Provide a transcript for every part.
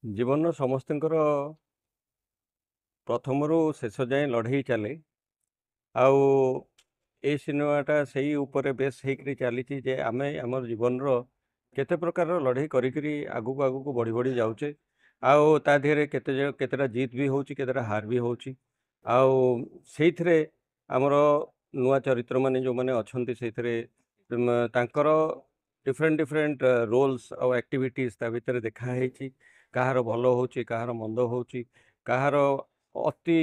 ଜୀବନର ସମସ୍ତଙ୍କର ପ୍ରଥମରୁ ଶେଷ ଯାଏଁ ଲଢ଼େଇ ଚାଲେ। ଆଉ ଏଇ ସିନେମାଟା ସେଇ ଉପରେ ବେସ୍ ହେଇକରି ଚାଲିଛି ଯେ ଆମେ ଆମର ଜୀବନର କେତେ ପ୍ରକାର ଲଢ଼େଇ କରିକିରି ଆଗକୁ ଆଗକୁ ବଢ଼ି ବଢ଼ି ଯାଉଛେ। ଆଉ ତା ଦେହରେ କେତେଟା ଜିତ୍ ବି ହେଉଛି, କେତେଟା ହାର ବି ହେଉଛି। ଆଉ ସେଇଥିରେ ଆମର ନୂଆ ଚରିତ୍ରମାନେ ଯେଉଁମାନେ ଅଛନ୍ତି ସେଇଥିରେ ତାଙ୍କର ଡିଫରେଣ୍ଟ ଡିଫରେଣ୍ଟ ରୋଲ୍ସ ଆଉ ଆକ୍ଟିଭିଟିଜ୍ ତା ଭିତରେ ଦେଖା ହେଇଛି। କାହାର ଭଲ ହେଉଛି, କାହାର ମନ୍ଦ ହେଉଛି, କାହାର ଅତି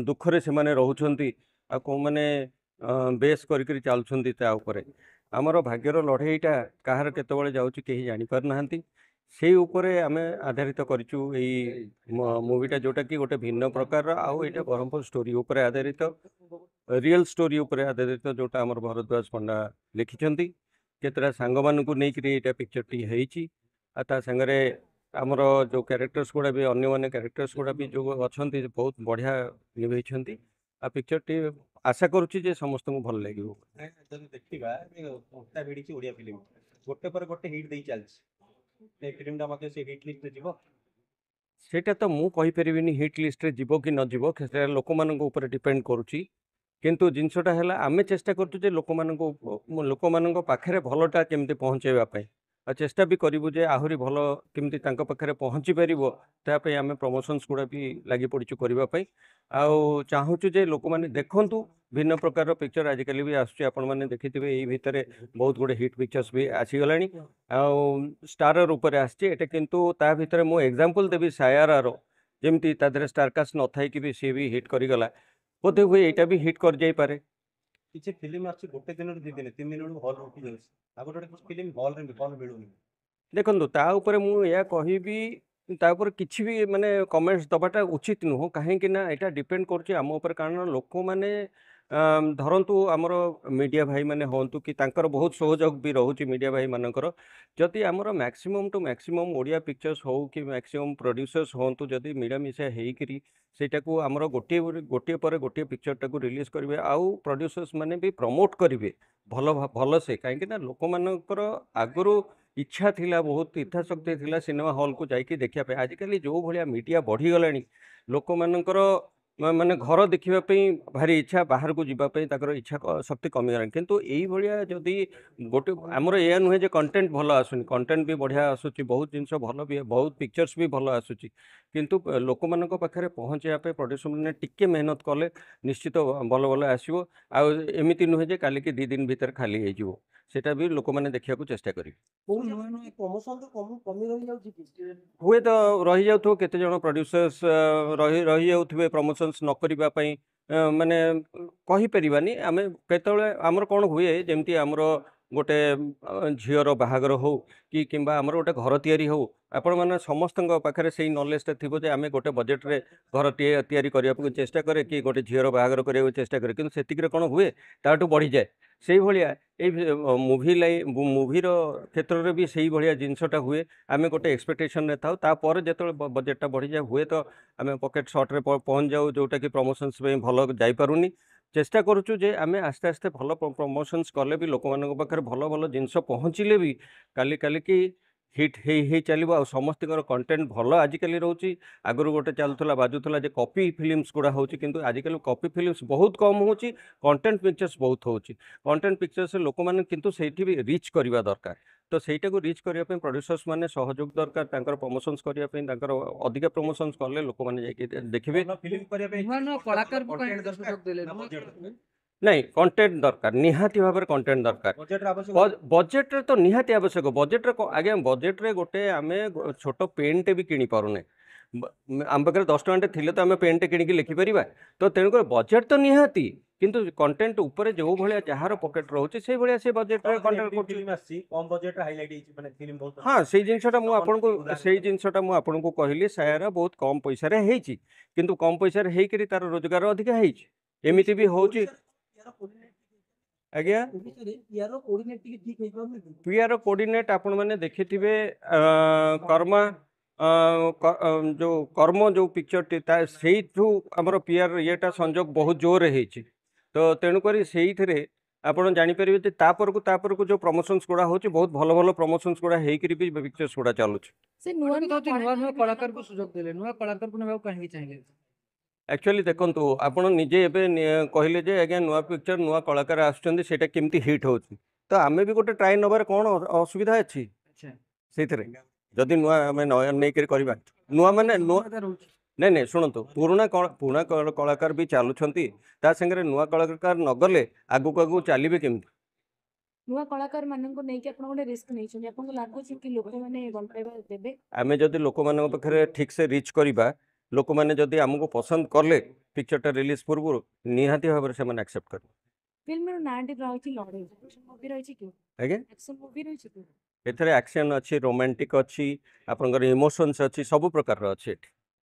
ଦୁଃଖରେ ସେମାନେ ରହୁଛନ୍ତି, ଆଉ କେଉଁମାନେ ବେସ୍ କରିକିରି ଚାଲୁଛନ୍ତି ତା ଉପରେ। ଆମର ଭାଗ୍ୟର ଲଢ଼େଇଟା କାହାର କେତେବେଳେ ଯାଉଛି କେହି ଜାଣିପାରୁନାହାନ୍ତି। ସେଇ ଉପରେ ଆମେ ଆଧାରିତ କରିଛୁ ଏଇ ମୁଭିଟା, ଯେଉଁଟାକି ଗୋଟେ ଭିନ୍ନ ପ୍ରକାରର, ଆଉ ଏଇଟା ବ୍ରହ୍ମପୁର ଷ୍ଟୋରି ଉପରେ ଆଧାରିତ, ରିଅଲ୍ ଷ୍ଟୋରି ଉପରେ ଆଧାରିତ, ଯେଉଁଟା ଆମର ଭରଦ୍ୱାଜ ପଣ୍ଡା ଲେଖିଛନ୍ତି। କେତେଟା ସାଙ୍ଗମାନଙ୍କୁ ନେଇକରି ଏଇଟା ପିକ୍ଚରଟି ହେଇଛି। ଆଉ ତା ସାଙ୍ଗରେ ଆମର ଯେଉଁ କ୍ୟାରେକ୍ଟର୍ସ ଗୁଡ଼ା ବି, ଅନ୍ୟମାନେ କ୍ୟାରେକ୍ଟର୍ସ ଗୁଡ଼ା ବି ଯେଉଁ ଅଛନ୍ତି ବହୁତ ବଢ଼ିଆ ନିଭେଇଛନ୍ତି। ଆଉ ପିକ୍ଚରଟି ଆଶା କରୁଛି ଯେ ସମସ୍ତଙ୍କୁ ଭଲ ଲାଗିବ। ଯଦି ଦେଖିବା ଅଣ୍ଟା ଭିଡ଼ିଛି ଓଡ଼ିଆ ଫିଲ୍ମ ଗୋଟେ ପରେ ଗୋଟେ ହିଟ୍ ଦେଇ ଚାଲିଛି। ଏ ଫିଲ୍ମଟା ମଧ୍ୟ ସେ ହିଟ୍ ଲିଷ୍ଟରେ ଯିବ। ସେଇଟା ତ ମୁଁ କହିପାରିବିନି ହିଟ୍ ଲିଷ୍ଟରେ ଯିବ କି ନ ଯିବ, ସେଟା ଲୋକମାନଙ୍କ ଉପରେ ଡିପେଣ୍ଡ କରୁଛି। କିନ୍ତୁ ଜିନିଷଟା ହେଲା ଆମେ ଚେଷ୍ଟା କରୁଛୁ ଯେ ଲୋକମାନଙ୍କ ପାଖରେ ଭଲଟା କେମିତି ପହଞ୍ଚାଇବା ପାଇଁ, ଆଉ ଚେଷ୍ଟା ବି କରିବୁ ଯେ ଆହୁରି ଭଲ କେମିତି ତାଙ୍କ ପାଖରେ ପହଞ୍ଚି ପାରିବ। ତା ପାଇଁ ଆମେ ପ୍ରମୋସନ୍ସ ଗୁଡ଼ା ବି ଲାଗି ପଡ଼ିଛୁ କରିବା ପାଇଁ। ଆଉ ଚାହୁଁଛୁ ଯେ ଲୋକମାନେ ଦେଖନ୍ତୁ ଭିନ୍ନ ପ୍ରକାରର ପିକ୍ଚର ଆଜିକାଲି ବି ଆସୁଛି। ଆପଣମାନେ ଦେଖିଥିବେ ଏଇ ଭିତରେ ବହୁତ ଗୁଡ଼ିଏ ହିଟ୍ ପିକ୍ଚର୍ସ ବି ଆସିଗଲାଣି, ଆଉ ଷ୍ଟାରର ଉପରେ ଆସିଛି ଏଇଟା। କିନ୍ତୁ ତା ଭିତରେ ମୁଁ ଏକ୍ଜାମ୍ପଲ୍ ଦେବି ସାୟାରାର, ଯେମିତି ତା ଦେହରେ ଷ୍ଟାରକାଷ୍ଟ ନଥାଇକି ବି ସିଏ ବି ହିଟ୍ କରିଗଲା। ବୋଧେ ହୁଏ ଏଇଟା ବି ହିଟ୍ କରିଯାଇପାରେ। କିଛି ଫିଲ୍ମ ଆସୁଛି ଗୋଟେ ଦିନରୁ 2 ଦିନ 3 ଦିନ ବେଳକୁ ହଲ୍ ଉଠି ଯାଉଛି। ଆଉ ଗୋଟେ କିଛି ଫିଲ୍ମ ହଲ୍ ମିଳୁନି। ଦେଖନ୍ତୁ ତା ଉପରେ ମୁଁ ଏହା କହିବି, ତା ଉପରେ କିଛି ବି ମାନେ କମେଣ୍ଟସ୍ ଦେବାଟା ଉଚିତ ନୁହଁ। କାହିଁକି ନା ଏଇଟା ଡିପେଣ୍ଡ କରୁଛି ଆମ ଉପରେ। କାରଣ ଲୋକମାନେ ଧରନ୍ତୁ ଆମର ମିଡ଼ିଆ ଭାଇମାନେ ହୁଅନ୍ତୁ କି, ତାଙ୍କର ବହୁତ ସହଯୋଗ ବି ରହୁଛି ମିଡ଼ିଆ ଭାଇମାନଙ୍କର। ଯଦି ଆମର maximum to maximum Odia pictures ହଉ କି ମ୍ୟାକ୍ସିମମ୍ ପ୍ରଡ୍ୟୁସର୍ସ ହୁଅନ୍ତୁ, ଯଦି ମିଳାମିଶା ହେଇକିରି ସେଇଟାକୁ ଆମର ଗୋଟିଏ ପରେ ଗୋଟିଏ ପିକ୍ଚରଟାକୁ ରିଲିଜ୍ କରିବେ, ଆଉ ପ୍ରଡ୍ୟୁସର୍ସ ମାନେ ବି ପ୍ରମୋଟ୍ କରିବେ ଭଲସେ। କାହିଁକିନା ଲୋକମାନଙ୍କର ଆଗରୁ ଇଚ୍ଛା ଥିଲା, ବହୁତ ଇଚ୍ଛାଶକ୍ତି ଥିଲା ସିନେମା ହଲ୍କୁ ଯାଇକି ଦେଖିବା ପାଇଁ। ଆଜିକାଲି ଯେଉଁ ଭଳିଆ ମିଡ଼ିଆ ବଢ଼ିଗଲାଣି, ଲୋକମାନଙ୍କର ମାନେ ଘର ଦେଖିବା ପାଇଁ ଭାରି ଇଚ୍ଛା, ବାହାରକୁ ଯିବା ପାଇଁ ତାଙ୍କର ଇଚ୍ଛା ଶକ୍ତି କମିଗଲାଣି। କିନ୍ତୁ ଏଇଭଳିଆ ଯଦି ଗୋଟେ, ଆମର ଏଇଆ ନୁହେଁ ଯେ କଣ୍ଟେଣ୍ଟ ଭଲ ଆସୁନି, କଣ୍ଟେଣ୍ଟ ବି ବଢ଼ିଆ ଆସୁଛି, ବହୁତ ଜିନିଷ ଭଲ ବି, ବହୁତ ପିକ୍ଚର୍ସ ବି ଭଲ ଆସୁଛି। କିନ୍ତୁ ଲୋକମାନଙ୍କ ପାଖରେ ପହଞ୍ଚାଇବା ପାଇଁ ପ୍ରଡ୍ୟୁସର ମାନେ ଟିକେ ମେହନତ କଲେ ନିଶ୍ଚିତ ଭଲ ଭଲ ଆସିବ। ଆଉ ଏମିତି ନୁହେଁ ଯେ କାଲିକି 2 ଦିନ ଭିତରେ ଖାଲି ହେଇଯିବ, ସେଟା ବି ଲୋକମାନେ ଦେଖିବାକୁ ଚେଷ୍ଟା କରିବେ। କମି ରହିଯାଉଛି କି? ହୁଏତ ରହିଯାଉଥିବ, କେତେଜଣ ପ୍ରଡ୍ୟୁସର୍ସ ରହିଯାଉଥିବେ ପ୍ରମୋସନ୍ସ ନ କରିବା ପାଇଁ। ମାନେ କହିପାରିବାନି ଆମେ। କେତେବେଳେ ଆମର କ'ଣ ହୁଏ, ଯେମିତି ଆମର ଗୋଟେ ଝିଅର ବାହାଘର ହଉ କି କିମ୍ବା ଆମର ଗୋଟେ ଘର ତିଆରି ହଉ, ଆପଣମାନେ ସମସ୍ତଙ୍କ ପାଖରେ ସେଇ ନଲେଜଟା ଥିବ ଯେ ଆମେ ଗୋଟେ ବଜେଟରେ ଘର ତିଆରି କରିବାକୁ ଚେଷ୍ଟା କରେ, କି ଗୋଟେ ଝିଅର ବାହାଘର କରିବାକୁ ଚେଷ୍ଟା କରେ, କିନ୍ତୁ ସେତିକିରେ କ'ଣ ହୁଏ, ତାଠୁ ବଢ଼ିଯାଏ। ସେଇଭଳିଆ ଏଇ ମୁଭିର କ୍ଷେତ୍ରରେ ବି ସେଇଭଳିଆ ଜିନିଷଟା ହୁଏ। ଆମେ ଗୋଟେ ଏକ୍ସପେକ୍ଟେସନରେ ଥାଉ, ତାପରେ ଯେତେବେଳେ ବଜେଟଟା ବଢ଼ିଯାଏ, ହୁଏତ ଆମେ ପକେଟ୍ ସର୍ଟରେ ପହଞ୍ଚି ଯାଉ, ଯେଉଁଟାକି ପ୍ରମୋସନ୍ସ ପାଇଁ ଭଲ ଯାଇପାରୁନି। ଚେଷ୍ଟା କରୁଛୁ ଯେ ଆମେ ଆସ୍ତେ ଆସ୍ତେ ଭଲ ପ୍ରମୋସନ୍ସ କଲେ ବି, ଲୋକମାନଙ୍କ ପାଖରେ ଭଲ ଭଲ ଜିନିଷ ପହଞ୍ଚିଲେ ବି କାଲିକି ହିଟ୍ ହେଇ ଚାଲିବ। ଆଉ ସମସ୍ତଙ୍କର କଣ୍ଟେଣ୍ଟ ଭଲ ଆଜିକାଲି ରହୁଛି। ଆଗରୁ ଗୋଟେ ଚାଲୁଥିଲା, ବାଜୁଥିଲା ଯେ କପି ଫିଲ୍ମସ୍ ଗୁଡ଼ା ହେଉଛି, କିନ୍ତୁ ଆଜିକାଲି କପି ଫିଲ୍ମସ୍ ବହୁତ କମ୍ ହେଉଛି, କଣ୍ଟେଣ୍ଟ ପିକ୍ଚର୍ସ ବହୁତ ହେଉଛି। କଣ୍ଟେଣ୍ଟ ପିକ୍ଚର୍ସରେ ଲୋକମାନେ କିନ୍ତୁ ସେଇଠି ବି ରିଚ୍ କରିବା ଦରକାର। ତ ସେଇଟାକୁ ରିଚ୍ କରିବା ପାଇଁ ପ୍ରଡ୍ୟୁସର୍ସ ମାନେ ସହଯୋଗ ଦରକାର, ତାଙ୍କର ପ୍ରମୋସନ୍ସ କରିବା ପାଇଁ। ତାଙ୍କର ଅଧିକା ପ୍ରମୋସନ୍ସ କଲେ ଲୋକମାନେ ଯାଇକି ଦେଖିବେ। ଫିଲ୍ମ କରିବା ପାଇଁ ନୂଆ ନୂଆ କଳାକାରଙ୍କୁ content କାହିଁକି ସୁଯୋଗ ଦେଲେ? ନାଇଁ, କଣ୍ଟେଣ୍ଟ ଦରକାର, ନିହାତି ଭାବରେ କଣ୍ଟେଣ୍ଟ ଦରକାର। ବଜେଟର ଆବଶ୍ୟକ। ବଜେଟରେ ତ ନିହାତି ଆବଶ୍ୟକ। ବଜେଟରେ ଆଜ୍ଞା, ବଜେଟରେ ଗୋଟେ ଆମେ ଛୋଟ ପେନ୍ଟେ ବି କିଣି ପାରୁନେ। ଆମ ପାଖରେ 10 ଟଙ୍କାଟେ ଥିଲେ ତ ଆମେ ପେନ୍ଟେ କିଣିକି ଲେଖିପାରିବା। ତ ତେଣୁକରି ବଜେଟ୍ ତ ନିହାତି, କିନ୍ତୁ କଣ୍ଟେଣ୍ଟ ଉପରେ ଯେଉଁ ଭଳିଆ ଯାହାର ପକେଟ୍ ରହୁଛି ସେଇଭଳିଆ ସେ ବଜେଟରେ କଣ୍ଟେଣ୍ଟ କରୁଛି। ଫିଲ୍ମ ଆସିଛି କମ ବଜେଟରେ ହାଇଲାଇଟ୍ ହେଇଛି, ମାନେ ଫିଲ୍ମ ବହୁତ। ହଁ, ସେଇ ଜିନିଷଟା ମୁଁ ଆପଣଙ୍କୁ କହିଲି, ସାୟାରା ବହୁତ କମ୍ ପଇସାରେ ହେଇଛି, କିନ୍ତୁ କମ୍ ପଇସାରେ ହେଇକରି ତାର ରୋଜଗାର ଅଧିକା ହେଇଛି। ଏମିତି ବି ହଉଛି ଆଜ୍ଞା। ପିଆର କୋଡିନେଟ୍ ଆପଣମାନେ ଦେଖିଥିବେ, ଯେଉଁ କର୍ମ ଯେଉଁ ପିକ୍ଚରଟି, ସେଇଠୁ ଆମର ପିଆର ଇଏଟା ସଂଯୋଗ ବହୁତ ଜୋରରେ ହେଇଛି। ତ ତେଣୁକରି ସେଇଥିରେ ଆପଣ ଜାଣିପାରିବେ ଯେ ତାପରକୁ ଯୋଉ ପ୍ରମୋସନ୍स ଗୁଡ଼ା ହେଉଛି ବହୁତ ଭଲ ଭଲ ପ୍ରମୋସନ୍ସ ଗୁଡ଼ା ହେଇକରି ବି ପିକ୍ଚର୍ସ ଗୁଡ଼ା ଚାଲୁଛି। ସେ ନୂଆ ନୂଆ କଳାକାରକୁ ସୁଯୋଗ ଦେଲେ, ନୂଆ କଳାକାରକୁ ନେବାକୁ କାହିଁକି ଚାହିଁଲେ? ଆକ୍ଚୁଆଲି ଦେଖନ୍ତୁ ଆପଣ ନିଜେ ଏବେ କହିଲେ ଯେ ଆଜ୍ଞା ନୂଆ ପିକ୍ଚର ନୂଆ କଳାକାର ଆସୁଛନ୍ତି ସେଇଟା କେମିତି ହିଟ୍ ହେଉଛି, ତ ଆମେ ବି ଗୋଟେ ଟ୍ରାଏ ନେବାରେ କ'ଣ ଅସୁବିଧା ଅଛି ଆଚ୍ଛା, ସେଇଥିରେ? ଯଦି ନୂଆ ଆମେ ନେଇକରି କରିବା ନୂଆ ମାନେ ନୂଆ ରହୁଛି। ନାଇଁ ନାଇଁ ଶୁଣନ୍ତୁ, ପୁରୁଣା କଳାକାର ବି ଚାଲୁଛନ୍ତି, ତା ସାଙ୍ଗରେ ନୂଆ କଳାକାର ନଗଲେ ଆଗକୁ ଚାଲିବେ କେମିତି? ନୂଆ କଳାକାର ମାନଙ୍କୁ ନେଇକି ଆପଣ ଗୋଟେ ରିସ୍କ ନେଇଛନ୍ତି, ଆପଣଙ୍କୁ ଲାଗୁଛି କି ଲୋକମାନେ ଭଲ ପାଇବା ଦେବେ? ଆମେ ଯଦି ଲୋକମାନଙ୍କ ପାଖରେ ଠିକ୍ ସେ ରିଚ୍ କରିବା, ଲୋକମାନେ ଯଦି ଆମକୁ ପସନ୍ଦ କଲେ ପିକ୍ଚରଟା ରିଲିଜ୍ ପୂର୍ବରୁ, ନିହାତି ଭାବରେ ସେମାନେ ଆକ୍ସେପ୍ଟ କରିବେ। ଫିଲ୍ମର ନାଁଟି ରହିଛି ଲଢ଼େଇ, ଆକ୍ସନ ମୁଭି ରହିଛି କି? ଆଜ୍ଞା ଆକ୍ସନ ମୁଭି ରହିଛି କି? ଏଥିରେ ଆକ୍ସନ୍ ଅଛି, ରୋମାଣ୍ଟିକ୍ ଅଛି, ଆପଣଙ୍କର ଇମୋସନ୍ସ ଅଛି, ସବୁ ପ୍ରକାରର ଅଛି ଏଠି।